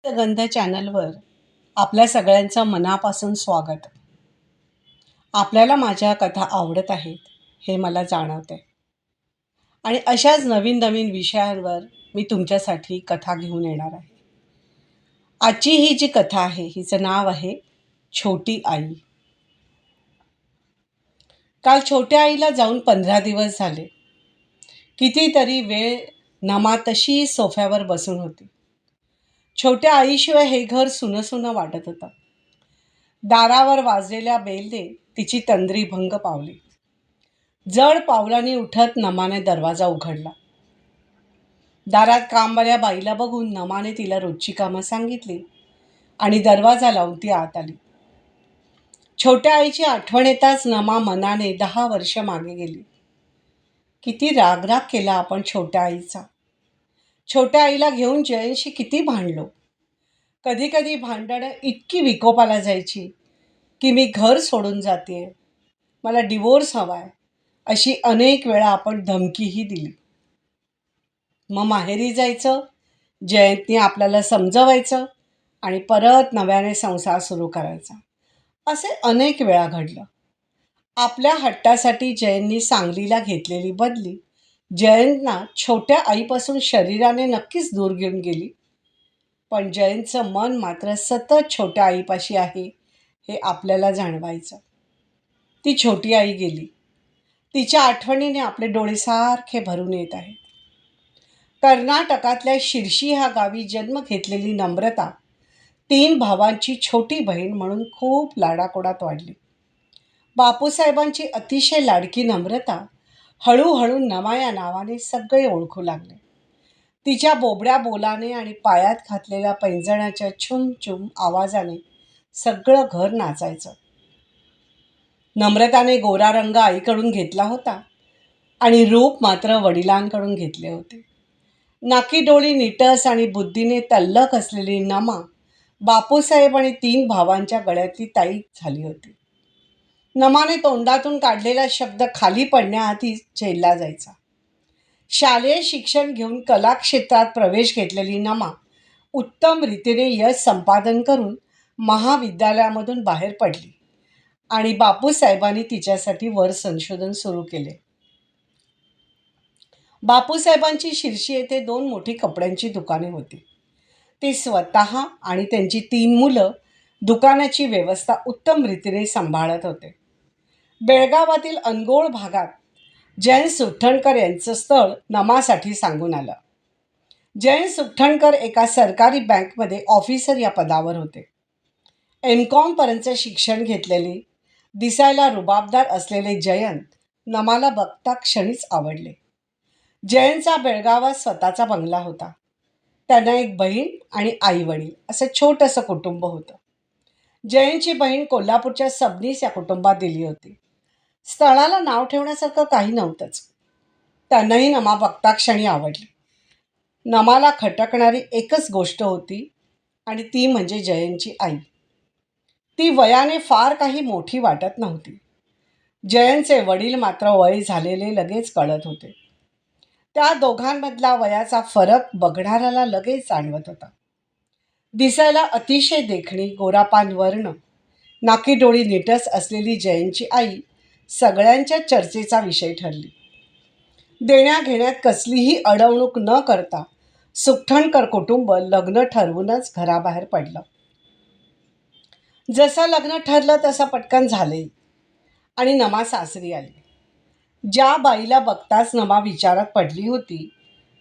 गंध चॅनलवर आपल्या सगळ्यांचं मनापासून स्वागत. आपल्याला माझ्या कथा आवडत आहेत हे मला जाणवते आणि अशाच नवीन नवीन विषयांवर मी तुमच्यासाठी कथा घेऊन येणार आहे. आजची ही जी कथा आहे हिचं नाव आहे छोटी आई. काल छोट्या आईला जाऊन 15 दिवस झाले. कितीतरी वेळ नमा तशी सोफ्यावर बसून होती. छोट्या आईशिवाय हे घर सुनं सुनं वाटत होतं. दारावर वाजलेल्या बेलने तिची तंद्री भंग पावली. जड पावलांनी उठत नमाने दरवाजा उघडला. दारात कामवाल्या बाईला बघून नमाने तिला रोजची कामं सांगितली आणि दरवाजा लावून ती आत आली. छोट्या आईची आठवण येताच नमा मनाने 10 वर्ष मागे गेली. किती रागराग केला आपण छोट्या आईचा. छोट्या आईला घेऊन जयंतशी किती भांडलो. कधी कधी भांडणं इतकी विकोपाला जायची की मी घर सोडून जाते, मला डिवोर्स हवाय, अशी अनेक वेळा आपण धमकीही दिली. मग माहेरी जायचं, जयंतने आपल्याला समजवायचं आणि परत नव्याने संसार सुरू करायचा. असे अनेक वेळा घडलं. आपल्या हट्टासाठी जयंतनी सांगलीला घेतलेली बदली जयंतना छोट्या आईपासून शरीराने नक्कीच दूर घेऊन गेली, पण जयंतचं मन मात्र सतत छोट्या आईपाशी आहे हे आपल्याला जाणवायचं. ती छोटी आई गेली. तिच्या आठवणीने आपले डोळे सारखे भरून येत आहेत. कर्नाटकातल्या शिर्शी ह्या गावी जन्म घेतलेली नम्रता 3 भावांची छोटी बहीण म्हणून खूप लाडाकोडात वाढली. बापूसाहेबांची अतिशय लाडकी नम्रता हळूहळू नमा या नावाने सगळे ओळखू लागले. तिच्या बोबड्या बोलाने आणि पायात घातलेल्या पैंजणाच्या छुम छुम आवाजाने सगळं घर नाचायचं. नम्रताने गोरा रंग आईकडून घेतला होता आणि रूप मात्र वडिलांकडून घेतले होते. नाकी डोळी निटस आणि बुद्धीने तल्लख असलेली नमा बापूसाहेब आणि 3 भावांच्या गळ्यातली ताईत झाली होती. नमाने तोंडातून काढलेला शब्द खाली पडण्याआधीच झेलला जायचा. शालेय शिक्षण घेऊन कला क्षेत्रात प्रवेश घेतलेली नमा उत्तम रीतीने यश संपादन करून महाविद्यालयामधून बाहेर पडली आणि बापूसाहेबांनी तिच्यासाठी वर संशोधन सुरू केले. बापूसाहेबांची शिर्शी येथे 2 मोठी कपड्यांची दुकाने होती. ते स्वतः आणि त्यांची 3 मुलं दुकानाची व्यवस्था उत्तम रीतीने सांभाळत होते. बेळगावातील अनगोळ भागात जयंत सुठणकर यांचं स्थळ नमासाठी सांगून आलं. जयंत सुठणकर एका सरकारी बँकमध्ये ऑफिसर या पदावर होते. MCOM पर्यंतचे शिक्षण घेतलेले, दिसायला रुबाबदार असलेले जयंत नमाला बघता क्षणीच आवडले. जयंतचा बेळगावात स्वतःचा बंगला होता. त्यांना एक बहीण आणि आई वडील असं छोटंसं कुटुंब होतं. जयंतची बहीण कोल्हापूरच्या सबनीस या कुटुंबात दिली होती. स्थळाला नाव ठेवण्यासारखं काही नव्हतंच. त्यांनाही नमा बघता क्षणी आवडली. नमाला खटकणारी एकच गोष्ट होती आणि ती म्हणजे जयंतची आई. ती वयाने फार काही मोठी वाटत नव्हती. जयंतचे वडील मात्र वय झालेले लगेच कळत होते. त्या दोघांमधला वयाचा फरक बघणाऱ्याला लगेच जाणवत होता. दिसायला अतिशय देखणी, गोरापान वर्ण, नाकी डोळी निटस असलेली जयंतची आई सगळ्यांच्या चर्चेचा विषय ठरली. देण्याघेण्यात कसलीही अडवणूक न करता सुठणकर कुटुंब लग्न ठरवूनच घराबाहेर पडलं. जसं लग्न ठरलं तसं पटकन झालंही आणि नमा सासरी आली. ज्या बाईला बघताच नमा विचारात पडली होती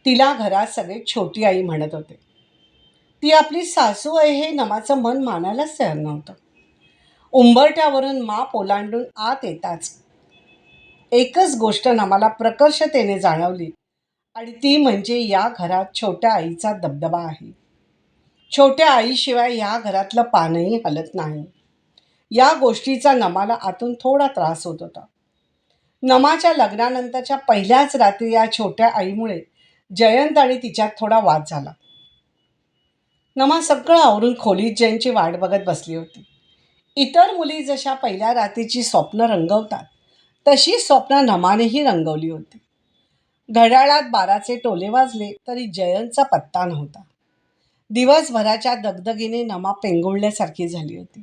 तिला घरात सगळे छोटी आई म्हणत होते. ती आपली सासू आहे हे नमाचं मन मानायलाच तयार नव्हतं. उंबरठ्यावरून माप ओलांडून आत येताच एकच गोष्ट नमाला प्रकर्षतेने जाणवली आणि ती म्हणजे या घरात छोट्या आईचा दबदबा आहे. छोट्या आईशिवाय या घरातलं पानही हलत नाही. या गोष्टीचा नमाला आतून थोडा त्रास होत होता. नमाच्या लग्नानंतरच्या पहिल्याच रात्री या छोट्या आईमुळे जयंत आणि तिच्यात थोडा वाद झाला. नमा सगळं आवरून खोलीत जयंतची वाट बघत बसली होती. इतर मुली जशा पहिल्या रात्रीची स्वप्न रंगवतात तशी स्वप्न नमानेही रंगवली होती. घड्याळात 12चे टोले वाजले तरी जयंतचा पत्ता नव्हता. दिवसभराच्या दगदगीने नमा पेंगुळल्यासारखी झाली होती.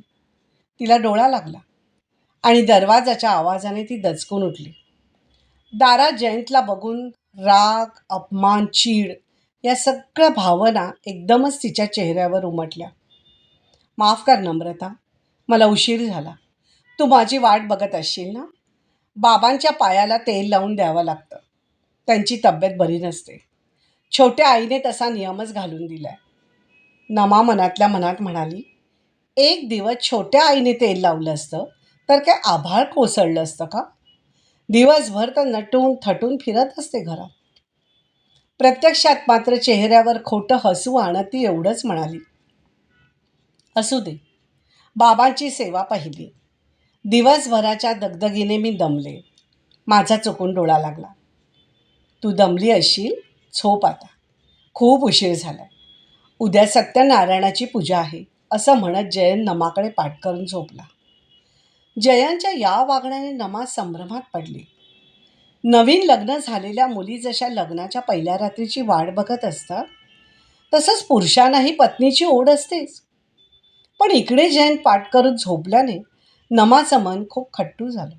तिला डोळा लागला आणि दरवाजाच्या आवाजाने ती दचकून उठली. दारात जयंतला बघून राग, अपमान, चीड या सगळ्या भावना एकदमच तिच्या चेहऱ्यावर उमटल्या. माफ कर नम्रता, मला उशीर झाला. तू माझी वाट बघत असशील ना? बाबांच्या पायाला तेल लावून द्यावं लागतं. त्यांची तब्येत बरी नसते. छोट्या आईने तसा नियमच घालून दिलाय. नमा मनातल्या मनात म्हणाली, एक दिवस छोट्या आईने तेल लावलं असतं तर काय आभाळ कोसळलं असतं का? दिवसभर तर नटून थटून फिरत असते घरात. प्रत्यक्षात मात्र चेहऱ्यावर खोटं हसू आणत ती एवढंच म्हणाली, असू दे, बाबांची सेवा पाहिली. दिवसभराच्या दगदगीने मी दमले. माझा चुकून डोळा लागला. तू दमली असशील, झोप आता. खूप उशीर झालाय. उद्या सत्यनारायणाची पूजा आहे, असं म्हणत जयंत नमाकडे पाठ करून झोपला. जयंतच्या या वागण्याने नमा संभ्रमात पडली. नवीन लग्न झालेल्या मुली जशा लग्नाच्या पहिल्या रात्रीची वाट बघत असतात, तसंच पुरुषांनाही पत्नीची ओढ असतेच. पण इकडे जयंत पाठ करून झोपल्याने नमाचं मन खूप खट्टू झालं.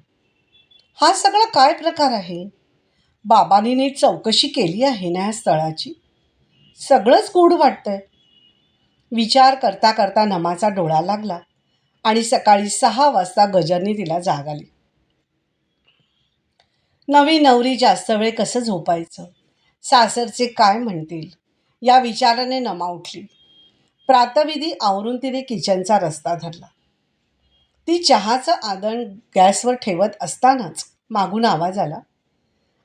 हा सगळा काय प्रकार आहे? बाबांनी नीट चौकशी केली आहे ना या स्थळाची? सगळंच गूढ वाटतंय. विचार करता करता नमाचा डोळा लागला आणि सकाळी 6 वाजता गजरनी तिला जाग आली. नवी नवरी जास्त वेळ कसं झोपायचं? सासरचे काय म्हणतील? या विचाराने नमा उठली. प्रातविधी आवरून तिने किचनचा रस्ता धरला. ती चहाचं आदण गॅसवर ठेवत असतानाच मागून आवाज आला,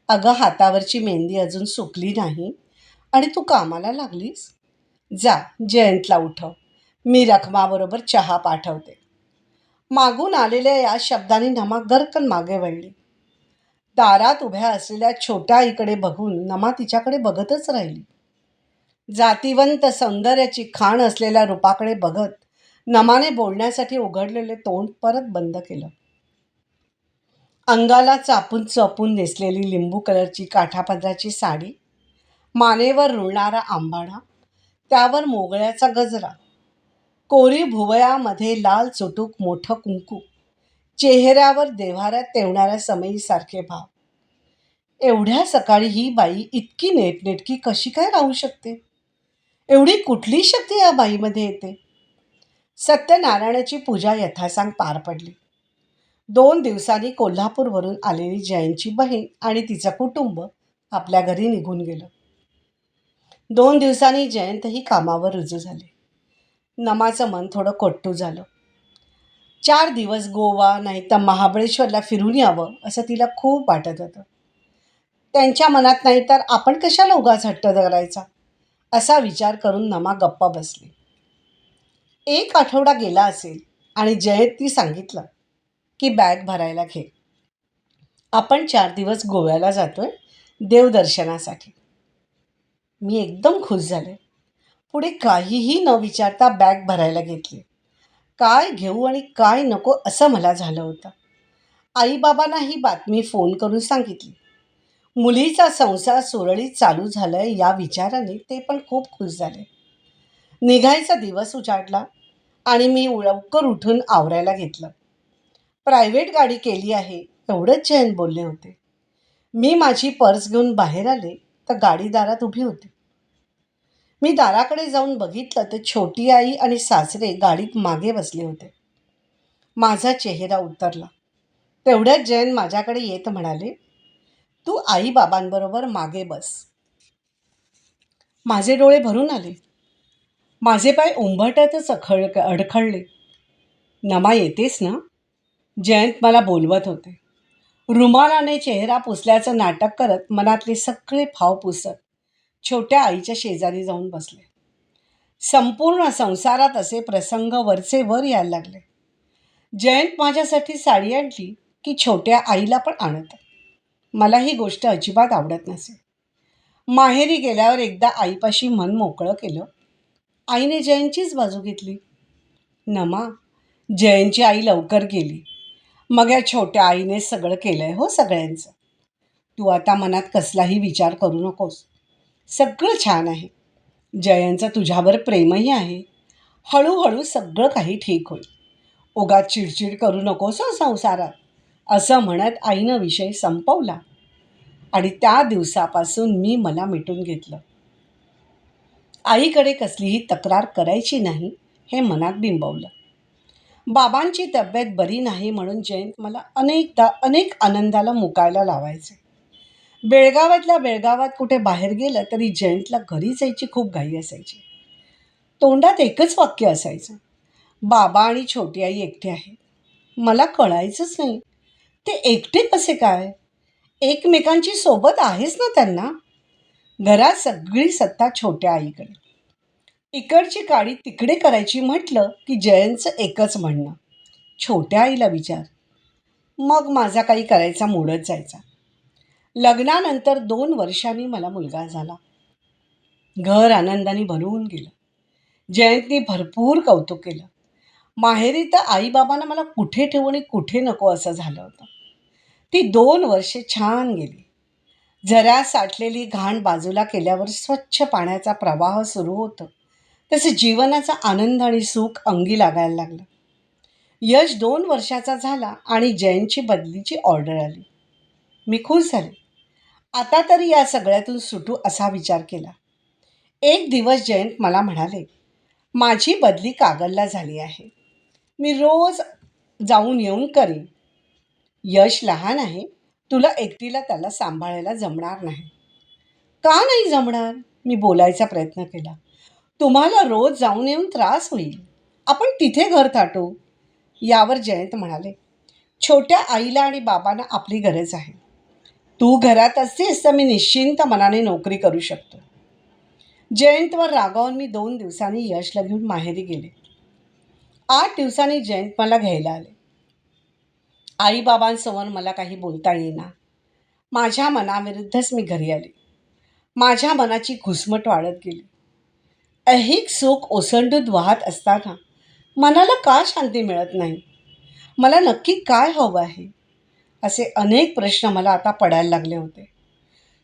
अगं, हातावरची मेहंदी अजून सुकली नाही आणि तू कामाला लागलीस? जा, जयंतला उठव. मी रखमाबरोबर चहा पाठवते. मागून आलेल्या या शब्दाने नमा गर्कन मागे वळली. दारात उभ्या असलेल्या छोट्या आईकडे बघून नमा तिच्याकडे बघतच राहिली. जातिवंत सौंदर्याची खाण असलेल्या रूपाकडे बघत नमाने बोलण्यासाठी उघडलेले तोंड परत बंद केलं. अंगाला चापून चपून नेसलेली लिंबू कलरची काठापदराची साडी, मानेवर रुळणारा आंबाडा, त्यावर मोगळ्याचा गजरा, कोरी भुवयामध्ये लाल चुटूक मोठं कुंकू, चेहऱ्यावर देव्हाऱ्यात तेवणाऱ्या समईसारखे भाव. एवढ्या सकाळी ही बाई इतकी नेटनेटकी कशी काय राहू शकते? एवढी कुठली शक्ती या बाईमध्ये येते? सत्यनारायणाची पूजा यथासांग पार पडली. 2 दिवसांनी कोल्हापूरवरून आलेली जयंतची बहीण आणि तिचं कुटुंब आपल्या घरी निघून गेलं. 2 दिवसांनी जयंतही कामावर रुजू झाले. नमाचं मन थोडं कोट्टू झालं. 4 दिवस गोवा नाही तर महाबळेश्वरला फिरून यावं असं तिला खूप वाटत होतं. त्यांच्या मनात नाही तर आपण कशाला उगाच हट्ट धरायचा असा विचार करून नमा गप्पा बसली. 1 आठवडा गेला असेल आणि जयंतनी सांगितलं की बॅग भरायला घे. आपण 4 दिवस गोव्याला जातोय देवदर्शनासाठी. मी एकदम खुश झाले. पुढे काहीही न विचारता बॅग भरायला घेतली. काय घेऊ आणि काय नको असं मला झालं होतं. आईबाबांना ही बातमी फोन करून सांगितली. मुलीचा संसार सुरळीत चालू झालाय या विचाराने ते पण खूप खुश झाले. निघायचा दिवस उजाडला आणि मी लवकर उठून आवरायला घेतलं. प्रायव्हेट गाडी केली आहे एवढंच जयंत बोलले होते. मी माझी पर्स घेऊन बाहेर आले तर गाडी दारात उभी होती. मी दाराकडे जाऊन बघितलं तर छोटी आई आणि सासरे गाडीत मागे बसले होते. माझा चेहरा उतरला. तेवढ्यात जयंत माझ्याकडे येत म्हणाले, तू आई बाबांबरोबर मागे बस. माझे डोळे भरून आले. माझे पाय उंबरठ्यातच अडखळले. नमा, येतेस ना? जयंत मला बोलवत होते. रुमालाने चेहरा पुसल्याचं नाटक करत मनातले सगळे भाव पुसत छोट्या आईच्या शेजारी जाऊन बसले. संपूर्ण संसारात असे प्रसंग वरचे वर यायला लागले. जयंत माझ्यासाठी साडी आणली की छोट्या आईला पण आणत. मला ही गोष्ट अजिबात आवडत नसे. माहेरी गेल्यावर एकदा आईपाशी मन मोकळं केलं, आईने जयंतचीच बाजू घेतली. नमा, जयंतची आई लवकर गेली. मग या छोट्या आईने सगळं केलंय हो सगळ्यांचं. तू आता मनात कसलाही विचार करू नकोस. सगळं छान आहे. जयंतचं तुझ्यावर प्रेमही आहे. हळूहळू सगळं काही ठीक होईल. उगाच चिडचिड करू नकोस हं संसारात, असं म्हणत आईनं विषय संपवला आणि त्या दिवसापासून मी मला मिटून घेतलं. आईकडे कसलीही तक्रार करायची नाही हे मनात बिंबवलं. बाबांची तब्येत बरी नाही म्हणून जयंत मला अनेकदा अनेक आनंदाला मुकायला लावायचे. बेळगावातल्या बेळगावात कुठे बाहेर गेलं तरी जयंतला घरी जायची खूप घाई असायची. तोंडात एकच वाक्य असायचं, बाबा आणि छोटी आई एकटे आहेत. मला कळायचंच नाही, ते एकटे कसे काय? एकमेकांची सोबत आहेच ना त्यांना. घरात सगळी सत्ता छोट्या आईकडे. इकडची काडी तिकडे करायची म्हटलं की जयंतचं एकच म्हणणं, छोट्या आईला विचार. मग माझा काही करायचा मूडच जायचा. लग्नानंतर 2 वर्षांनी मला मुलगा झाला. घर आनंदाने भरून गेलं. जयंतनी भरपूर कौतुक केलं. माहेरी तर आईबाबांना मला कुठे ठेवू आणि कुठे नको असं झालं होतं. ती 2 वर्षे छान गेली. जरा साठलेली घाण बाजूला केल्यावर स्वच्छ पाण्याचा प्रवाह सुरू होतो तसे जीवनाचा आनंद आणि सुख अंगी लागायला लागलं. यश 2 वर्षाचा झाला आणि जयंतची बदलीची ऑर्डर आली. मी खुश झाले. आता तरी या सगळ्यातून सुटू असा विचार केला. एक दिवस जयंत मला म्हणाले, माझी बदली कागलला झाली आहे. मी रोज जाऊन येऊन करीन. यश लहान आहे, तुला एकटीला त्याला सांभाळायला जमणार नाही. का नाही जमणार? मी बोलायचा प्रयत्न केला. तुम्हाला रोज जाऊन येऊन त्रास होईल. आपण तिथे घर थाटू. यावर जयंत म्हणाले, छोट्या आईला आणि बाबांना आपली गरज आहे. तू घरात असतीस तर मी निश्चिंत मनाने नोकरी करू शकतो. जयंतवर रागावून मी 2 दिवसांनी यशला घेऊन माहेरी गेले. 8 दिवसांनी जयंत मला घ्यायला आले. आईबाबांसमोर मला काही बोलता येईना. माझ्या मनाविरुद्धच मी घरी आले. माझ्या मनाची घुसमट वाढत गेली. ऐहिक सुख ओसंडून वाहत असताना मनाला का शांती मिळत नाही? मला नक्की काय हवं आहे? असे अनेक प्रश्न मला आता पडायला लागले होते.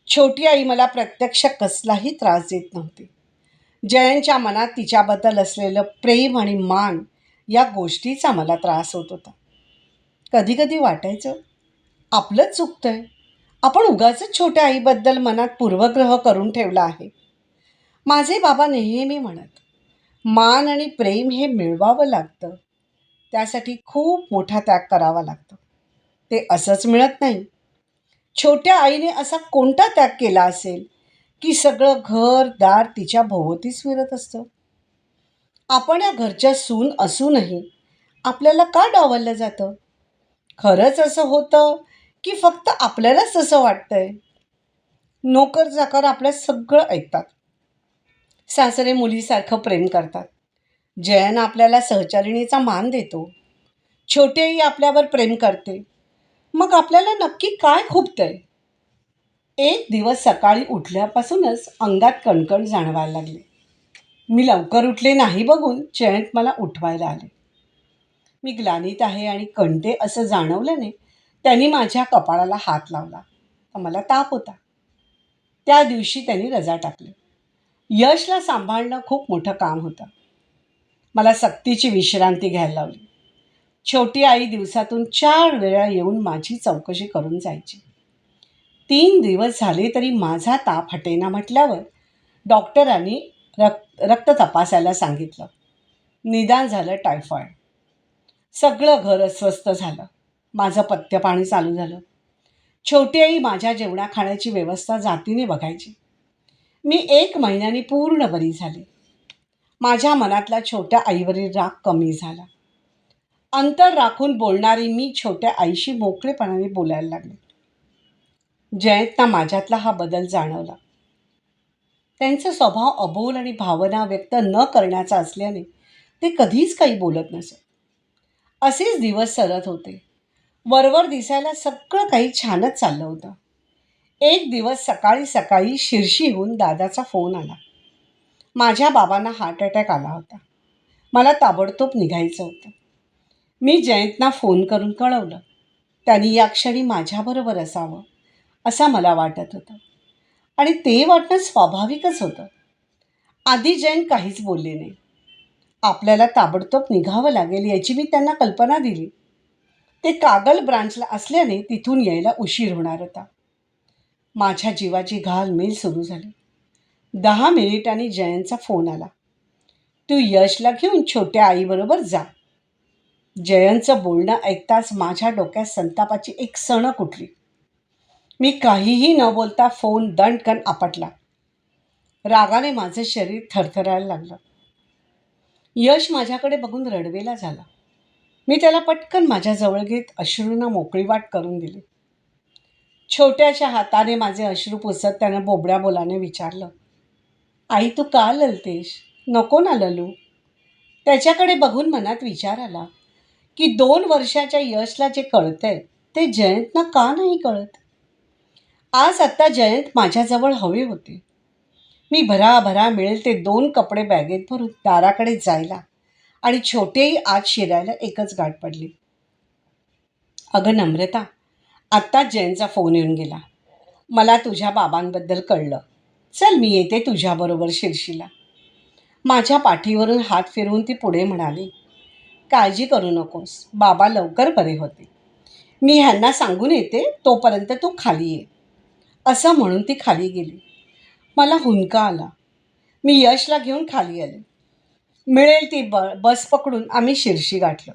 छोटी आई मला प्रत्यक्ष कसलाही त्रास देत नव्हती. जयंतच्या मनात तिच्याबद्दल असलेलं प्रेम आणि मान या गोष्टीचा मला त्रास होत होता. कधी कधी वाटायचं, आपलंच चुकतंय. आपण उगाचच छोट्या आईबद्दल मनात पूर्वग्रह करून ठेवला आहे. माझे बाबा नेहमी म्हणत, मान आणि प्रेम हे मिळवावं लागतं. त्यासाठी खूप मोठा त्याग करावा लागतो. ते असंच मिळत नाही. छोट्या आईने असा कोणता त्याग केला असेल की सगळं घर दार तिच्या भोवतीच फिरत असतं? आपण या घरच्या सून असूनही आपल्याला का डावललं जातं? खरंच असं होतं की फक्त आपल्यालाच असं वाटतंय? नोकर चाकर आपल्या सगळं ऐकतात. सासरे मुलीसारखं प्रेम करतात. जयन आपल्याला सहचारिणीचा मान देतो. छोटी आई आपल्यावर प्रेम करते. मग आपल्याला नक्की काय खुपतंय? एक दिवस सकाळी उठल्यापासूनच अंगात कणकण जाणवायला लागली. मी लवकर उठले नाही बघून जयंत मला उठवायला आले. मी ग्लानीत आहे आणि कंटे असं जाणवल्याने त्यांनी माझ्या कपाळाला हात लावला. मला ताप होता. त्या दिवशी त्यांनी रजा टाकली. यशला सांभाळणं खूप मोठं काम होतं. मला सक्तीची विश्रांती घ्यायला लावली. छोटी आई दिवसातून 4 वेळा येऊन माझी चौकशी करून जायची. 3 दिवस झाले तरी माझा ताप हटेना म्हटल्यावर डॉक्टरांनी रक्त तपासायला सांगितलं. निदान झालं टायफॉईड. सगळं घर अस्वस्थ झालं. माझं पथ्यपाणी चालू झालं. छोटी आई माझ्या जेवणा खाण्याची व्यवस्था जातीने बघायची. मी 1 महिन्याने पूर्ण बरी झाले. माझ्या मनातला छोट्या आईवरील राग कमी झाला. अंतर राखून बोलणारी मी छोट्या आईशी मोकळेपणाने बोलायला लागले. जयंतला माझ्यातला हा बदल जाणवला. त्यांचा स्वभाव अबोल आणि भावना व्यक्त न करण्याचा असल्याने ते कधीच काही बोलत नसत. असेच दिवस सरत होते. वरवर दिसायला सगळं काही छानच चाललं होतं. एक दिवस सकाळी सकाळी शिरशीहून दादाचा फोन आला. माझ्या बाबांना हार्ट अटॅक आला होता. मला ताबडतोब निघायचं होतं. मी जयंतना फोन करून कळवलं. त्यांनी या क्षणी माझ्याबरोबर असावं असं मला वाटत होतं आणि ते वाटणं स्वाभाविकच होतं. आधी जयंत काहीच बोलले नाही. आपल्याला ताबडतोब निघावं लागेल याची मी त्यांना कल्पना दिली. ते कागल ब्रांचला असल्याने तिथून यायला उशीर होणार होता. माझ्या जीवाची घालमेल सुरू झाली. 10 मिनिटांनी जयंतचा फोन आला. तू यशला घेऊन छोट्या आईबरोबर जा. जयंतचं बोलणं ऐकताच माझ्या डोक्यात संतापाची एक सणक उठली. मी काहीही न बोलता फोन दणकन आपटला. रागाने माझं शरीर थरथरायला लागलं. यश माझ्याकडे बघून रडवेला झाला. मी त्याला पटकन माझ्याजवळ घेत अश्रूंना मोकळी वाट करून दिली. छोट्याशा हाताने माझे अश्रू पुसत त्यानं बोबड्या बोलाने विचारलं, आई तू का ललतेस? नको ना ललू. त्याच्याकडे बघून मनात विचार आला की 2 वर्षाच्या यशला जे कळतंय ते जयंतना का नाही कळत. आज आत्ता जयंत माझ्याजवळ हवे होते. मी भराभरा मिळेल ते 2 कपडे बॅगेत भरून दाराकडे जायला आणि छोटेही आत शिरायला एकच गाठ पडली. अगं नम्रता, आत्ताच जयंतचा फोन येऊन गेला. मला तुझ्या बाबांबद्दल कळलं. चल मी येते तुझ्याबरोबर शिर्षीला. माझ्या पाठीवरून हात फिरवून ती पुढे म्हणाली, काळजी करू नकोस, बाबा लवकर बरे होते. मी ह्यांना सांगून येते, तोपर्यंत तू खाली ये. असं म्हणून ती खाली गेली. मला हुंदका आला. मी यशला घेऊन खाली आले. मिळेल ती बस पकडून आम्ही शिर्षी गाठलं.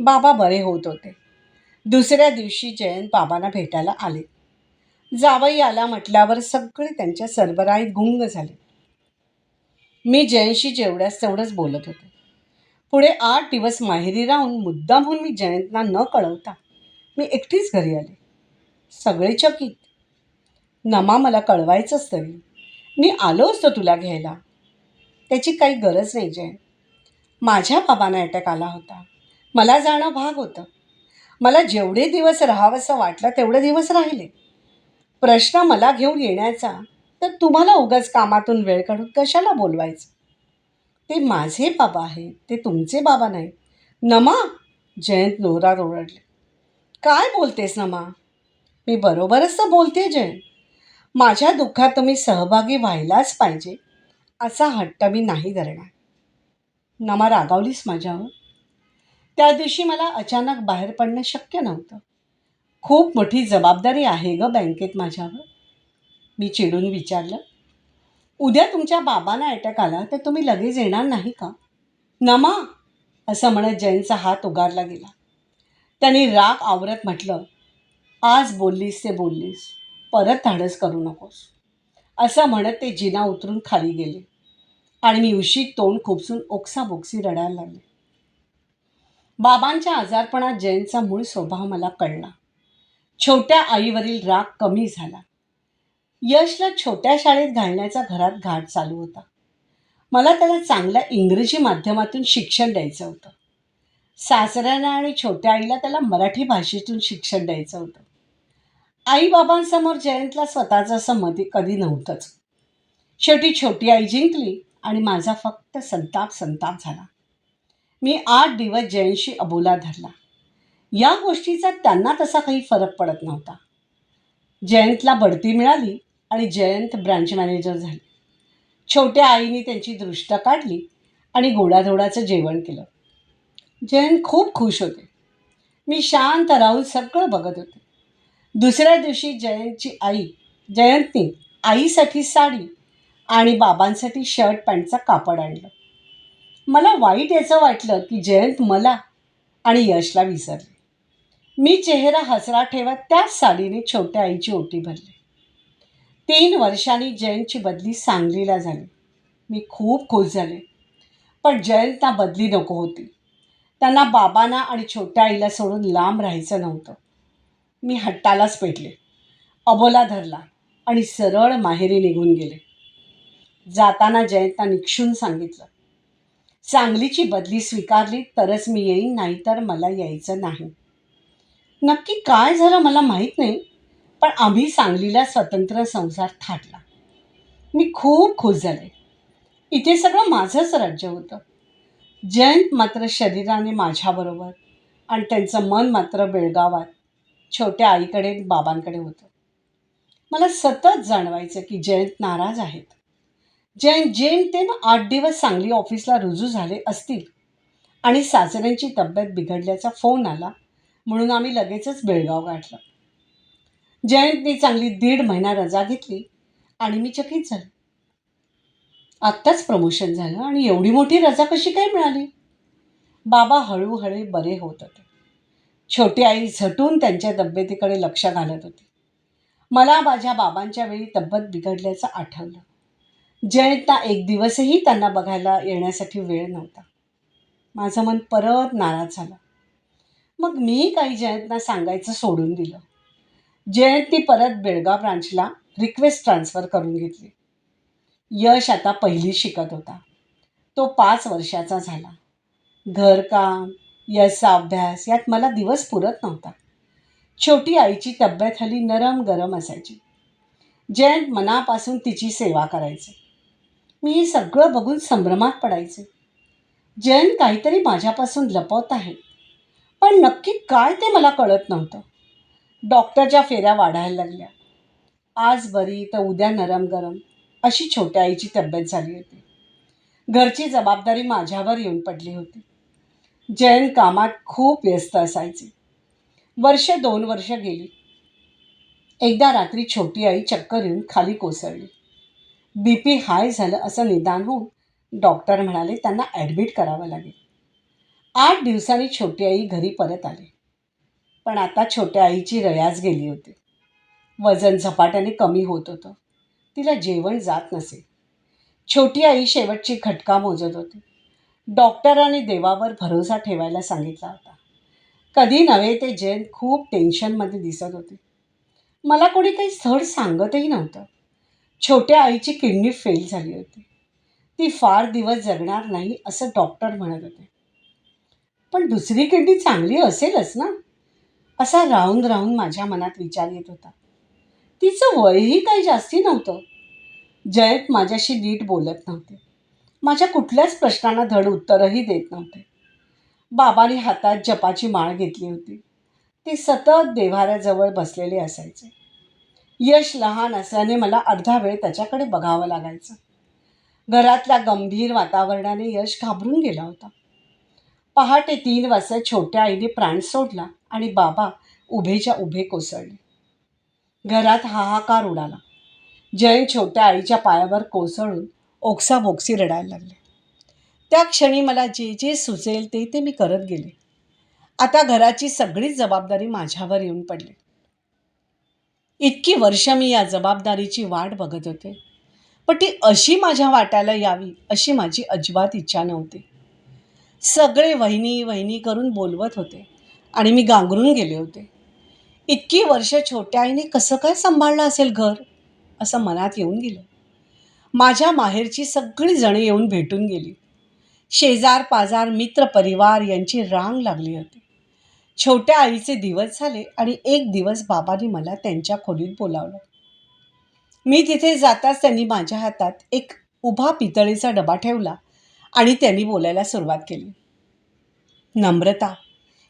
बाबा बरे होत होते. दुसऱ्या दिवशी जयंत बाबांना भेटायला आले. जावई आला म्हटल्यावर सगळे त्यांच्या सरबराईत गुंग झाले. मी जयंतशी जेवढ्याच तेवढंच बोलत होते. पुढे 8 दिवस माहेरी राहून मुद्दामहून मी जयंतना न कळवता मी एकटीच घरी आले. सगळे चकित. नमा मला कळवायचंच तरी. मी आलो असतो तुला घ्यायला. त्याची काही गरज नाही जयंत. माझ्या बाबांना अटॅक आला होता. मला जाणं भाग होतं. मला जेवढे दिवस राहावंसं वाटलं तेवढे दिवस राहिले. प्रश्न मला घेऊन येण्याचा तर तुम्हाला उगाच कामातून वेळ काढून कशाला बोलवायचं. ते माझे बाबा आहेत, ते तुमचे बाबा नाहीत. नमा, जयंत जोरात ओरडले. काय बोलतेस नमा? मी बरोबरच तर बोलते जयंत. माझ्या दुःखात तुम्ही सहभागी व्हायलाच पाहिजे असा हट्ट मी नाही धरणार. नमा रागावलीस माझ्यावर? त्या दिवशी मला अचानक बाहेर पडणं शक्य नव्हतं. खूप मोठी जबाबदारी आहे ग बँकेत माझ्यावर. मी चिडून विचारलं, उद्या तुमच्या बाबांना अटॅक आला तर तुम्ही लगेच येणार नाही का? नमा, असं म्हणत जयंतचा हात उगारला गेला. त्यांनी राग आवरत म्हटलं, आज बोललीस ते बोललीस, परत धाडस करू नकोस. असं म्हणत ते जिना उतरून खाली गेले आणि मी उशीत तोंड खुपसून ओक्साबोक्सी रडायला लागले. बाबांच्या आजारपणात जयंतचा मूळ स्वभाव मला कळला. छोट्या आईवरील राग कमी झाला. यशला छोट्या शाळेत घालण्याचा घरात घाट चालू होता. मला त्याला चांगल्या इंग्रजी माध्यमातून शिक्षण द्यायचं होतं. सासऱ्यांना आणि छोट्या आईला त्याला मराठी भाषेतून शिक्षण द्यायचं होतं. आईबाबांसमोर जयंतला स्वतःचं संमती कधी नव्हतंच. शेवटी छोटी आई जिंकली आणि माझा फक्त संताप झाला. मी 8 दिवस जयंतशी अबोला धरला. या गोष्टीचा त्यांना तसा काही फरक पडत नव्हता. जयंतला बढती मिळाली आणि जयंत ब्रांच मॅनेजर झाले. छोट्या आईने त्यांची दृष्ट काढली आणि गोडाधोडाचं जेवण केलं. जयंत खूप खुश होते. मी शांत राहून सगळं बघत होते. दुसऱ्या दिवशी जयंतने आईसाठी साडी आणि बाबांसाठी शर्ट पॅन्टचा कापड आणलं. मला वाईट याचं वाटलं की जयंत मला आणि यशला विसरले. मी चेहरा हसरा ठेवत त्याच साडीने छोट्या आईची ओटी भरली. 3 वर्षांनी जयंतची बदली सांगलीला झाली. मी खूप खुश झाले. पण जयंतला बदली नको होती. त्यांना बाबांना आणि छोट्या आईला सोडून लांब राहायचं नव्हतं. मी हट्टालाच पेटले, अबोला धरला आणि सरळ माहेरी निघून गेले. जाताना जयंतला निक्षून सांगितलं, सांगलीची बदली स्वीकारली तरच मी येईन, नाहीतर मला यायचं नाही. नक्की काय झालं मला माहीत नाही, पण आम्ही सांगलीला स्वतंत्र संसार थाटला. मी खूप खुश झाले. इथे सगळं माझंच राज्य होतं. जयंत मात्र शरीराने माझ्याबरोबर आणि त्यांचं मन मात्र बेळगावात छोट्या आईकडे बाबांकडे होतं. मला सतत जाणवायचं की जयंत नाराज आहेत. जेमतेम 8 दिवस सांगली ऑफिसला रुजू झाले असतील आणि सासऱ्यांची तब्येत बिघडल्याचा फोन आला म्हणून आम्ही लगेचच बेळगाव गाठलं. जयंतनी चांगली 1.5 महिना रजा घेतली आणि मी चकित झाले. आत्ताच प्रमोशन झालं आणि एवढी मोठी रजा कशी काय मिळाली? बाबा हळूहळू बरे होत होते. छोटी आई झटून त्यांच्या तब्येतीकडे लक्ष घालत होती. मला माझ्या बाबांच्या वेळी तब्येत बिघडल्याचं आठवलं. जयंतला एक दिवसही त्यांना बघायला येण्यासाठी वेळ नव्हता. माझं मन परत नाराज झालं. मग मी काही जयंतना सांगायचं सोडून दिलं. जयंतनी परत बेळगाव ब्रांचला रिक्वेस्ट ट्रान्सफर करून घेतली. यश आता पहिली शिकत होता. तो 5 वर्षाचा झाला. घरकाम, यशचा अभ्यास यात मला दिवस पुरत नव्हता. छोटी आईची तब्येत हल्ली नरम गरम असायची. जयंत मनापासून तिची सेवा करायचे. मी हे सगळं बघून संभ्रमात पडायचे. जयंत काहीतरी माझ्यापासून लपवत आहे, पण नक्की काय ते मला कळत नव्हतं. डॉक्टरच्या फेऱ्या वाढायला लागल्या. आज बरी तर उद्या नरम गरम अशी छोट्या आईची तब्येत झाली होती. घरची जबाबदारी माझ्यावर येऊन पडली होती. जयंत कामात खूप व्यस्त असायचे. 2 वर्ष गेली. एकदा रात्री छोटी आई चक्कर येऊन खाली कोसळली. BP हाय झालं असं निदान होऊन डॉक्टर म्हणाले त्यांना ॲडमिट करावं लागेल. 8 दिवसांनी छोटी आई घरी परत आली. पण आता छोट्या आईची रयाच गेली होती. वजन झपाट्याने कमी होत होतं. तिला जेवण जात नसे. छोटी आई शेवटची घटका मोजत होती. डॉक्टरांनी देवावर भरोसा ठेवायला सांगितला होता. कधी नव्हे ते जयंत खूप टेन्शनमध्ये दिसत होते. मला कोणी काही धड सांगतही नव्हतं. छोट्या आईची किडनी फेल झाली होती. ती फार दिवस जगणार नाही असं डॉक्टर म्हणत होते. पण दुसरी किडनी चांगली असेलच ना, असा राहून राहून माझ्या मनात विचार येत होता. तिचं वयही काही जास्ती नव्हतं. जयंत माझ्याशी नीट बोलत नव्हते. माझ्या कुठल्याच प्रश्नांना धड उत्तरही देत नव्हते. बाबांनी हातात जपाची माळ घेतली होती. ते सतत देव्हाऱ्याजवळ बसलेले असायचे. यश लहान असल्याने मला अर्धा वेळ त्याच्याकडे बघावं लागायचं. घरातल्या गंभीर वातावरणाने यश घाबरून गेला होता. पहाटे 3 वाजता छोट्या आईने प्राण सोडला आणि बाबा उभेच्या उभे कोसळले. घरात हाहाकार उडाला. जयंत छोट्या आईच्या पायावर कोसळून ओक्साबोक्सी रडायला लागले. त्या क्षणी मला जे जे सुचेल ते मी करत गेले. आता घराची सगळीच जबाबदारी माझ्यावर येऊन पडली. इतकी वर्ष मी या जबाबदारीची वाट बघत होते, पण ती अशी माझ्या वाट्याला यावी अशी माझी अजिबात इच्छा नव्हती. सगळे वहिनी वहिनी करून बोलवत होते आणि मी गांगरून गेले होते. इतकी वर्ष छोट्या आईने कसं काय सांभाळलं असेल घर, असं मनात येऊन गेलं. माझ्या माहेरची सगळी जणं येऊन भेटून गेली. शेजार पाजार मित्र परिवार यांची रांग लागली होती. छोट्या आईचे दिवस झाले आणि एक दिवस बाबांनी मला त्यांच्या खोलीत बोलावलं. मी तिथे जाताच त्यांनी माझ्या हातात एक उभा पितळेचा डबा ठेवला आणि त्यांनी बोलायला सुरुवात केली. नम्रता,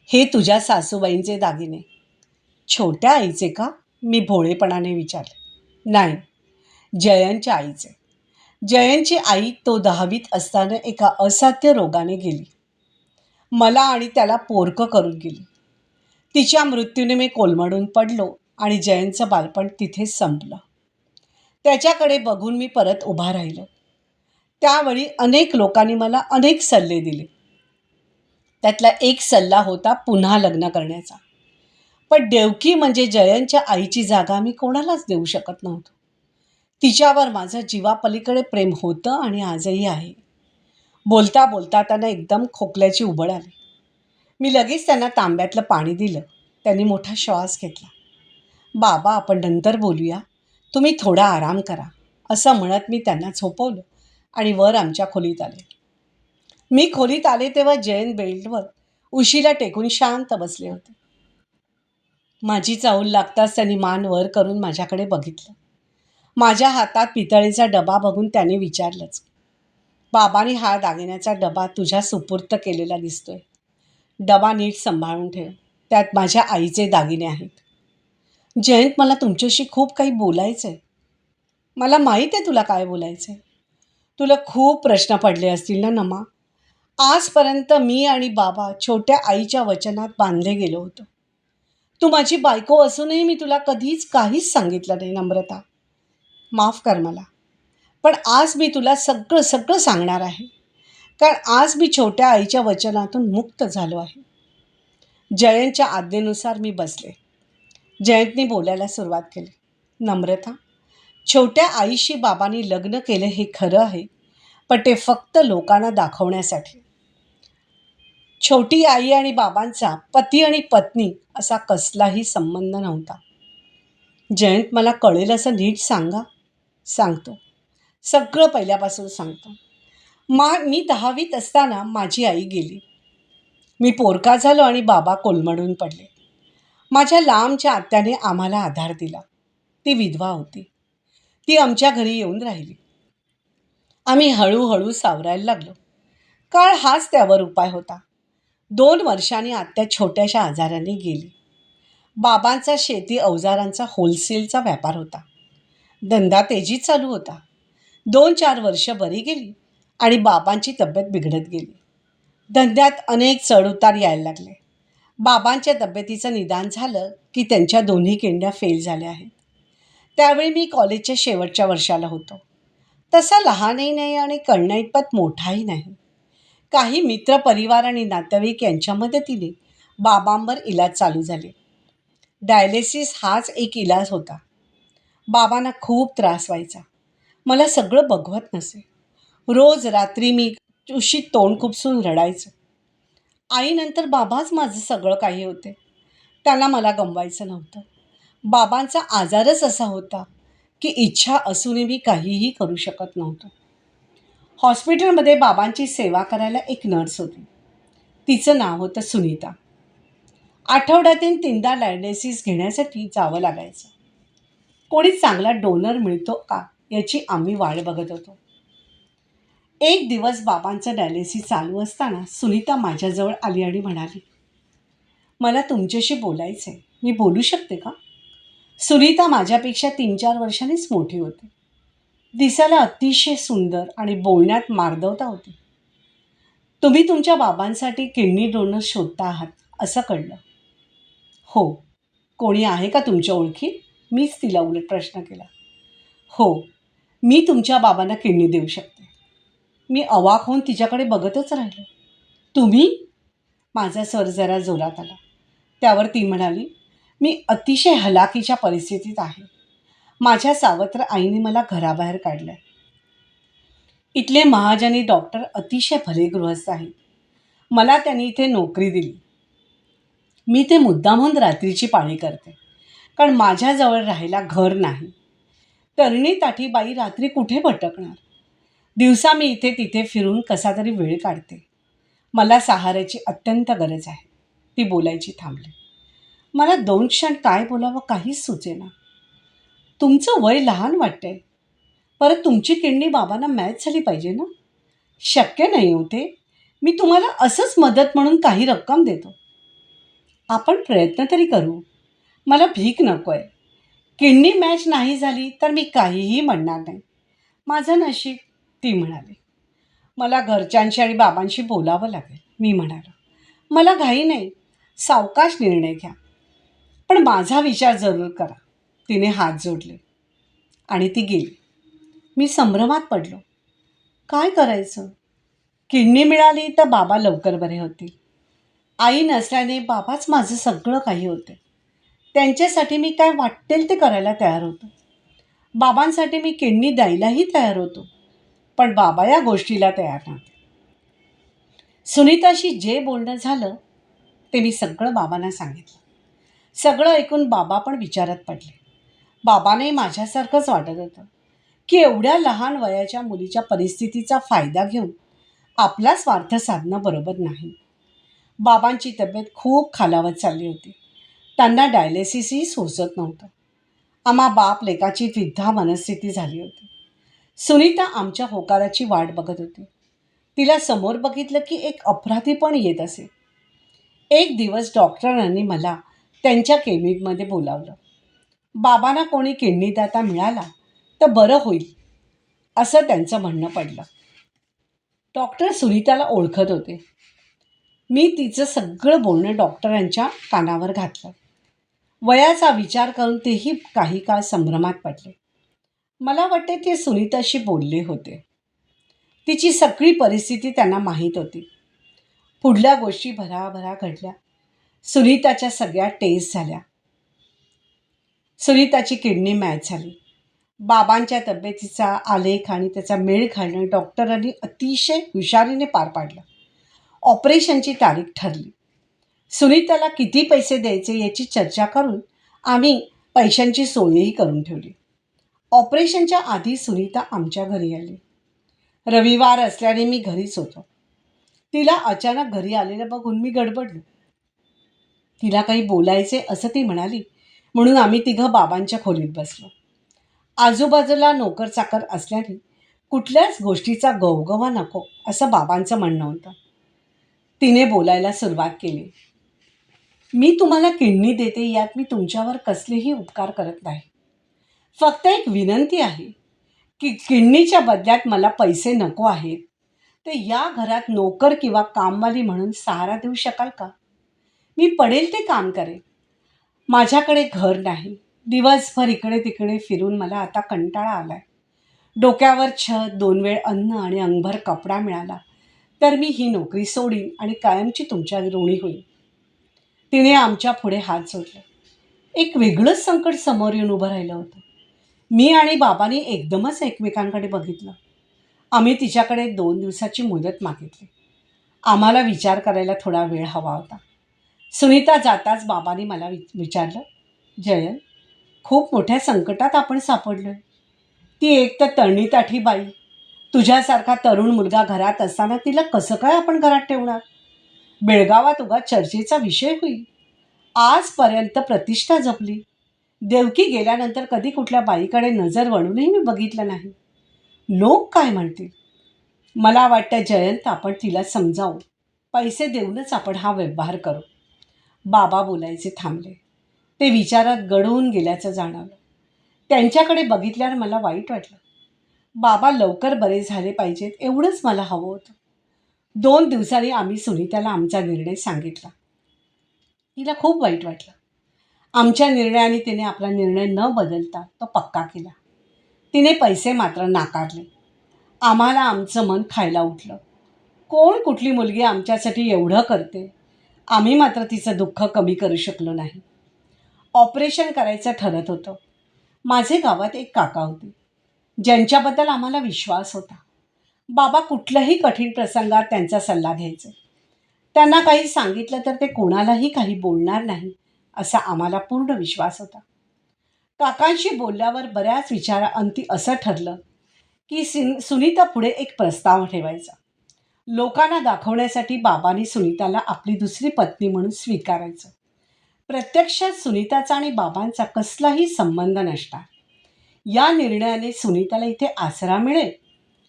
हे तुझ्या सासूबाईंचे दागिने. छोट्या आईचे का? मी भोळेपणाने विचारले. नाही, जयंतच्या आईचे. जयंतची आई तो 10वीत असताना एका असाध्य रोगाने गेली. मला आणि त्याला पोरकं करून गेली. तिच्या मृत्यूने मी कोलमडून पडलो आणि जयंतचं बालपण तिथेच संपलं. त्याच्याकडे बघून मी परत उभा राहिलो. त्यावेळी अनेक लोकांनी मला अनेक सल्ले दिले. त्यातला एक सल्ला होता पुन्हा लग्न करण्याचा. पण देवकी म्हणजे जयंतच्या आईची जागा मी कोणालाच देऊ शकत नव्हतो. तिच्यावर माझं जीवापलीकडे प्रेम होतं आणि आजही आहे. बोलता बोलता त्यांना एकदम खोकल्याची उबळ आली. मी लगेच त्यांना तांब्यातलं पाणी दिलं. त्यांनी मोठा श्वास घेतला. बाबा, आपण नंतर बोलूया, तुम्ही थोडा आराम करा, असं म्हणत मी त्यांना झोपवलं आणि वर आमच्या खोलीत आले. मी खोलीत आले तेव्हा जयंत बेल्टवर उशीला टेकून शांत बसले होते. माझी चाहूल लागताच त्यांनी मान वर करून माझ्याकडे बघितलं. माझ्या हातात पितळेचा डबा बघून त्याने विचारलंच. बाबांनी हा दागिन्याचा डबा तुझ्या सुपूर्त केलेला दिसतोय. डबा नीट सांभाळून ठेव. त्यात माझ्या आईचे दागिने आहेत. जयंत, मला तुमच्याशी खूप काही बोलायचं आहे. मला माहीत आहे तुला काय बोलायचं आहे. तुला खूप प्रश्न पडले असतील ना नमा. आजपर्यंत मी आणि बाबा छोट्या आईच्या वचनात बांधले गेलो होतो. तू माझी बायको असूनही मी तुला कधीच काहीच सांगितलं नाही नम्रता. माफ कर मला. पण आज मी तुला सगळं सगळं सांगणार आहे. कारण आज मी छोट्या आईच्या वचनातून मुक्त झालो आहे. जयंतच्या आज्ञेनुसार मी बसले. जयंतने बोलायला सुरुवात केली. नम्रता, छोट्या आईशी बाबांनी लग्न केलं हे खरं आहे, पण ते फक्त लोकांना दाखवण्यासाठी. छोटी आई आणि बाबांचा पती आणि पत्नी असा कसलाही संबंध नव्हता. जयंत, मला कळेल असं नीट सांगा. सांगतो. सगळं पहिल्यापासून सांगतो. मी 10वीत असताना माझी आई गेली. मी पोरका झालो आणि बाबा कोलमडून पडले. माझ्या लांबच्या आत्याने आम्हाला आधार दिला. ती विधवा होती. ती आमच्या घरी येऊन राहिली. आम्ही हळूहळू सावरायला लागलो. काळ हाच त्यावर उपाय होता. 2 वर्षांनी आत्या छोट्याशा आजाराने गेली. बाबांचा शेती अवजारांचा होलसेलचा व्यापार होता. धंदा तेजीत चालू होता. 2-4 वर्ष बरी गेली आणि बाबांची तब्येत बिघडत गेली. धंद्यात अनेक चढउतार यायला लागले. बाबांच्या तब्येतीचं निदान झालं की त्यांच्या दोन्ही किडण्या फेल झाल्या आहेत. त्यावेळी मी कॉलेजच्या शेवटच्या वर्षाला होतो. तसा लहानही नाही आणि कळण्याइतपत मोठाही नाही. काही मित्र, परिवार आणि नातेवाईक यांच्या मदतीने बाबांवर इलाज चालू झाले. डायलिसिस हाच एक इलाज होता. बाबांना खूप त्रास व्हायचा. मला सगळं बघवत नसे. रोज रात्री मी उशीत तोंड खुपसून रडायचं. आईनंतर बाबाच माझं सगळं काही होते. त्यांना मला गमवायचं नव्हतं. बाबांचा आजारच असा होता की इच्छा असूनही मी काहीही करू शकत नव्हतो. हॉस्पिटलमध्ये बाबांची सेवा करायला एक नर्स होती. तिचं नाव होतं सुनीता. आठवड्यातून 3दा डायलिसिस घेण्यासाठी जावं लागायचं. कोणी चांगला डोनर मिळतो का याची आम्ही वाट बघत होतो. एक दिवस बाबांचं डायलिसिस चालू असताना सुनीता माझ्याजवळ आली आणि म्हणाली, मला तुमच्याशी बोलायचं आहे. मी बोलू शकते का? सुनीता माझ्यापेक्षा 3-4 वर्षांनीच मोठी होती. दिसायला अतिशय सुंदर आणि बोलण्यात मार्दवता होती. तुम्ही तुमच्या बाबांसाठी किडनी डोनर शोधता आहात असं कळलं. हो. कोणी आहे का तुमच्या ओळखीत? मीच तिला उलट प्रश्न केला. हो, मी तुमच्या बाबांना किडनी देऊ शकते. मी अवाक होऊन तिच्याकडे बघतच राहिलो. तुम्ही? माझा स्वर जरा जोरात आला. त्यावर ती म्हणाली, मी अतिशय हलाखीच्या परिस्थितीत आहे. माझ्या सावत्र आईने मला घराबाहेर काढलं. इथले महाजनी डॉक्टर अतिशय भले गृहस्थ आहेत. मला त्यांनी इथे नोकरी दिली. मी ते मुद्दामहून रात्रीची पाळी करते, कारण माझ्याजवळ राहायला घर नाही. तरुणी ताठीबाई रात्री कुठे भटकणार? दिवसा मी इथे तिथे फिरून कसा तरी वेळ काढते. मला सहाऱ्याची अत्यंत गरज आहे. ती बोलायची थांबली. मला 2 क्षण काय बोलावं काहीच सुचेना. तुमचं वय लहान वाटतंय. परत तुमची किडनी बाबांना मॅच झाली पाहिजे ना? शक्य नाही होते. मी तुम्हाला असंच मदत म्हणून काही रक्कम देतो. आपण प्रयत्न तरी करू. मला भीक नको आहे. किडनी मॅच नाही झाली तर मी काहीही म्हणणार नाही. माझं नशीब, ती म्हणाली. मला घरच्यांशी आणि बाबांशी बोलावं लागेल, मी म्हणालो. मला घाई नाही. सावकाश निर्णय घ्या. पण माझा विचार जरूर करा. तिने हात जोडले आणि ती गेली. मी संभ्रमात पडलो. काय करायचं? किडनी मिळाली तर बाबा लवकर बरे होतील. आई नसल्याने बाबाच माझं सगळं काही होते. त्यांच्यासाठी मी काय वाटेल ते करायला तयार होतो. बाबांसाठी मी किडनी द्यायलाही तयार होतो. पण बाबा या गोष्टीला तयार नव्हते. सुनीताशी जे बोलणं झालं ते मी सगळं बाबांना सांगितलं. सगळं ऐकून बाबा पण विचारात पडले. बाबांनाही माझ्यासारखंच वाटत होतं की एवढ्या लहान वयाच्या मुलीच्या परिस्थितीचा फायदा घेऊन आपला स्वार्थ साधणं बरोबर नाही. बाबांची तब्येत खूप खालावत चालली होती. त्यांना डायलिसिसही सोसत नव्हतं. आम्हा बाप लेकाची द्विधा मनस्थिती झाली होती. सुनीता आमच्या होकाराची वाट बघत होती. तिला समोर बघितलं की एक अपराधी पण येत असे. एक दिवस डॉक्टरांनी मला त्यांच्या केबिनमध्ये बोलावलं. बाबांना कोणी किडनीदाता मिळाला तर बरं होईल असं त्यांचं म्हणणं पडलं. डॉक्टर सुनीताला ओळखत होते. मी तिचं सगळं बोलणं डॉक्टरांच्या कानावर घातलं. वयाचा विचार करून तेही काही काळ संभ्रमात पडले. मला वाटते ते सुनीताशी बोलले होते. तिची सगळी परिस्थिती त्यांना माहीत होती. पुढल्या गोष्टी भराभरा घडल्या. सुनीताच्या सगळ्या टेस्ट झाल्या. सुनीताची किडनी मॅच झाली. बाबांच्या तब्येतीचा आलेख आणि त्याचा मेळ घालणं डॉक्टरांनी अतिशय हुशारीने पार पाडलं. ऑपरेशनची तारीख ठरली. सुनीताला किती पैसे द्यायचे याची चर्चा करून आम्ही पैशांची सोयही करून ठेवली. ऑपरेशनच्या आधी सुनीता आमच्या घरी आली. रविवार असल्याने मी घरीच होतो. तिला अचानक घरी आलेलं बघून मी गडबडलो. तिला काही बोलायचे असं ती म्हणाली म्हणून आम्ही तिघं बाबांच्या खोलीत बसलो. आजूबाजूला नोकर चाकर असल्याने कुठल्याच गोष्टीचा गवगवा नको असं बाबांचं म्हणणं होतं. तिने बोलायला सुरुवात केली. मी तुम्हाला किडनी देते यात मी तुमच्यावर कसलेही उपकार करत नाही. फक्त एक विनंती आहे की किडनीच्या बदल्यात मला पैसे नको आहेत. ते या घरात नोकर किंवा कामवाली म्हणून सहारा देऊ शकाल का? मी पडेल ते काम करेन. माझ्याकडे घर नाही. दिवसभर इकडे तिकडे फिरून मला आता कंटाळा आलाय. डोक्यावर छत, 2 वेळ अन्न आणि अंगभर कपडा मिळाला तर मी ही नोकरी सोडीन आणि कायमची तुमच्या ऋणी होईन. तिने आमच्या पुढे हात जोडले. एक वेगळंच संकट समोर येऊन उभं राहिलं होतं. मी आणि बाबांनी एकदमच एकमेकांकडे बघितलं. आम्ही तिच्याकडे 2 दिवसाची मुदत मागितली. आम्हाला विचार करायला थोडा वेळ हवा होता. सुनीता जाताच बाबांनी मला विचारलं, जयंत, खूप मोठ्या संकटात आपण सापडलोय. ती एक तर तळणीताठी बाई. तुझ्यासारखा तरुण मुलगा घरात असताना तिला कसं काय आपण घरात ठेवणार? बेळगावात उगा चर्चेचा विषय होईल. आजपर्यंत प्रतिष्ठा जपली. देवकी गेल्यानंतर कधी कुठल्या बाईकडे नजर वळूनही मी बघितलं नाही. लोक काय म्हणतील? मला वाटतं जयंत, आपण तिला समजावू. पैसे देऊनच आपण हा व्यवहार करू. बाबा बोलायचे थांबले. ते विचारात गढून गेल्याचं जाणवलं. त्यांच्याकडे बघितल्यावर मला वाईट वाटलं. बाबा लवकर बरे झाले पाहिजेत एवढंच मला हवं होतं. 2 दिवसांनी आम्ही सुनीताला आमचा निर्णय सांगितला. तिला खूप वाईट वाटलं. आमच्या निर्णयाने तिने आपला निर्णय न बदलता तो पक्का केला. तिने पैसे मात्र नाकारले. आम्हाला आमचं मन खायला उठलं. कोण कुठली मुलगी आमच्यासाठी एवढं करते? आम्ही मात्र तिचं दुःख कमी करू शकलो नाही. ऑपरेशन करायचं ठरत होतं. माझे गावात एक काका होते ज्यांच्याबद्दल आम्हाला विश्वास होता. बाबा कुठल्याही कठीण प्रसंगात त्यांचा सल्ला घ्यायचे. त्यांना काही सांगितलं तर ते कोणालाही काही बोलणार नाही असा आम्हाला पूर्ण विश्वास होता. काकांशी बोलल्यावर बऱ्याच विचाराअंती असं ठरलं की सुनीता पुढे एक प्रस्ताव ठेवायचा. लोकांना दाखवण्यासाठी बाबांनी सुनीताला आपली दुसरी पत्नी म्हणून स्वीकारायचं. प्रत्यक्षात सुनीताचा आणि बाबांचा कसलाही संबंध नसणार. या निर्णयाने सुनीताला इथे आसरा मिळेल.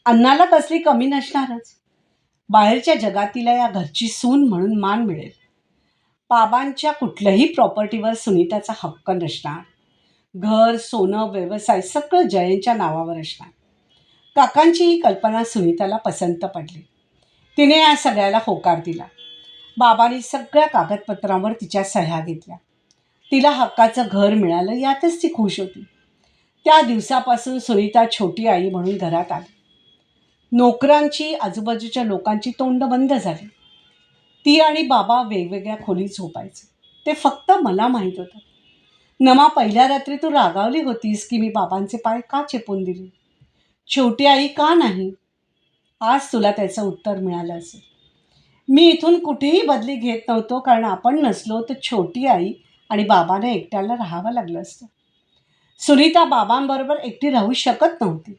अन्नाला कसली कमी नसणारच. बाहेरच्या जगातीला या घरची सून म्हणून मान मिळेल. बाबांच्या कुठल्याही प्रॉपर्टीवर सुनीताचा हक्क नसणार. घर, सोनं, व्यवसाय सगळं जयंतच्या नावावर असणार. काकांची ही कल्पना सुनीताला पसंत पडली. तिने या सगळ्याला होकार दिला. बाबांनी सगळ्या कागदपत्रांवर तिच्या सह्या घेतल्या. तिला हक्काचं घर मिळालं यातच ती खुश होती. त्या दिवसापासून सुनीता छोटी आई म्हणून घरात आली. नोकरांची, आजूबाजूच्या लोकांची तोंड बंद झाली. ती आणि बाबा वेगवेगळ्या खोलीत झोपायचे. ते फक्त मला माहीत होतं. नमा, पहिल्या रात्री तू रागावली होतीस की मी बाबांचे पाय का चेपून दिले? छोटी आई का नाही? आज तुला त्याचं उत्तर मिळालं असेल. मी इथून कुठेही बदली घेत नव्हतो, कारण आपण नसलो तर छोटी आई आणि बाबांना एकट्याला राहावं लागलं असतं. सुनीता बाबांबरोबर एकटी राहू शकत नव्हती.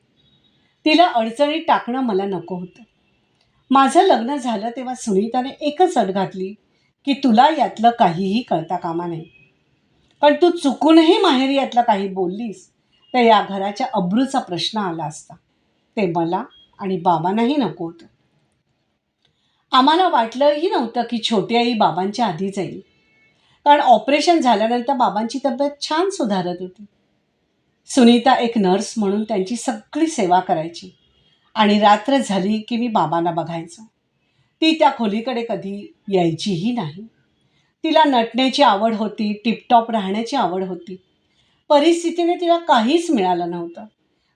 तिला अडचणीत टाकणं मला नको होतं. माझं लग्न झालं तेव्हा सुनीताने एकच अट घातली की तुला यातलं काहीही कळता कामा नये. पण तू चुकूनही माहेरी यातलं काही बोललीस तर या घराच्या अब्रूचा प्रश्न आला असता. ते मला आणि बाबांनाही नको होतं. आम्हाला वाटलंही नव्हतं की छोटी आई बाबांच्या आधी जाईल, कारण ऑपरेशन झाल्यानंतर बाबांची तब्येत छान सुधारत होती. सुनीता एक नर्स म्हणून त्यांची सगळी सेवा करायची आणि रात्र झाली की मी बाबांना बघायचो. ती त्या खोलीकडे कधी यायचीही नाही. तिला नटण्याची आवड होती, टिपटॉप राहण्याची आवड होती. परिस्थितीने तिला काहीच मिळालं नव्हतं,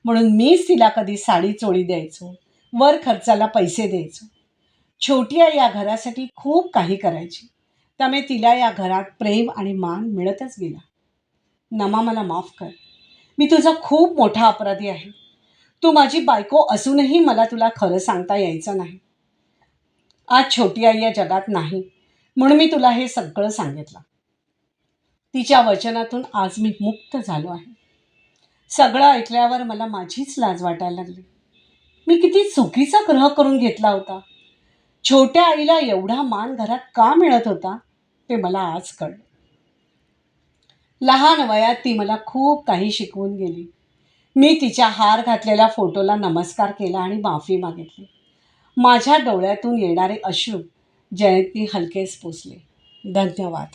म्हणून मीच तिला कधी साडी चोळी द्यायचो, वर खर्चाला पैसे द्यायचो. छोटी आई या घरासाठी खूप काही करायची, त्यामुळे तिला या घरात प्रेम आणि मान मिळतच गेला. नमा, मला माफ कर. मी तुझा खूप मोठा अपराधी आहे. तू माझी बायको असूनही मला तुला खरं सांगता यायचं नाही. आज छोटी आई या जगात नाही, म्हणून मी तुला हे सगळं सांगितलं. तिच्या वचनातून आज मी मुक्त झालो आहे. सगळं ऐकल्यावर मला माझीच लाज वाटायला लागली. मी किती चुकीचा ग्रह करून घेतला होता. छोट्या आईला एवढा मान घरात का मिळत होता ते मला आज कळलं. लहान वयात ती मला खूप काही शिकवून गेली. मी तिच्या हार घातलेल्या फोटोला नमस्कार केला आणि माफी मागितली. माझ्या डोळ्यातून येणारे अश्रू जयंती हलकेच पुसले. धन्यवाद.